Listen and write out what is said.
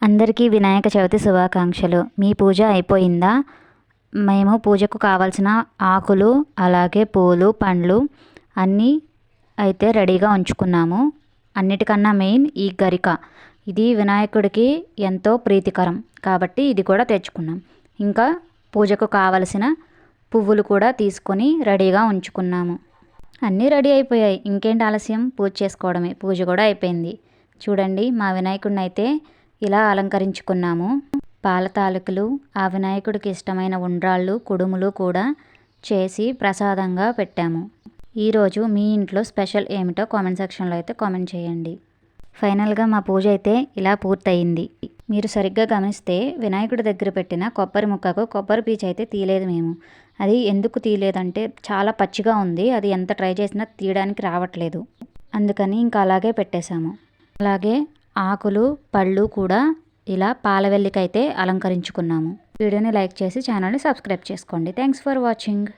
అందరికీ వినాయక చవితి శుభాకాంక్షలు. మీ పూజ అయిపోయిందా? మేము పూజకు కావాల్సిన ఆకులు, అలాగే పూలు, పండ్లు అన్నీ అయితే రెడీగా ఉంచుకున్నాము. అన్నిటికన్నా మెయిన్ ఈ గరిక. ఇది వినాయకుడికి ఎంతో ప్రీతికరం కాబట్టి ఇది కూడా తెచ్చుకున్నాం. ఇంకా పూజకు కావలసిన పువ్వులు కూడా తీసుకొని రెడీగా ఉంచుకున్నాము. అన్నీ రెడీ అయిపోయాయి. ఇంకేంటి ఆలస్యం? పూజ చేసుకోవడమే. పూజ కూడా అయిపోయింది. చూడండి, మా వినాయకుడిని అయితే ఇలా అలంకరించుకున్నాము. పాల తాలికలు, ఆ వినాయకుడికి ఇష్టమైన ఉండ్రాళ్ళు, కుడుములు కూడా చేసి ప్రసాదంగా పెట్టాము. ఈరోజు మీ ఇంట్లో స్పెషల్ ఏమిటో కామెంట్ సెక్షన్లో అయితే కామెంట్ చేయండి. ఫైనల్గా మా పూజ అయితే ఇలా పూర్తయింది. మీరు సరిగ్గా గమనిస్తే వినాయకుడి దగ్గర పెట్టిన కొబ్బరి ముక్కకు కొబ్బరి పీచు అయితే తీయలేదు మేము. అది ఎందుకు తీయలేదంటే చాలా పచ్చిగా ఉంది. అది ఎంత ట్రై చేసినా తీయడానికి రావట్లేదు. అందుకని ఇంకా అలాగే పెట్టేశాము. అలాగే ఆకులు, పళ్ళు కూడా ఇలా పాలవెల్లికైతే అలంకరించుకున్నాము. వీడియోని లైక్ చేసి ఛానల్ని సబ్స్క్రైబ్ చేసుకోండి. Thanks for watching.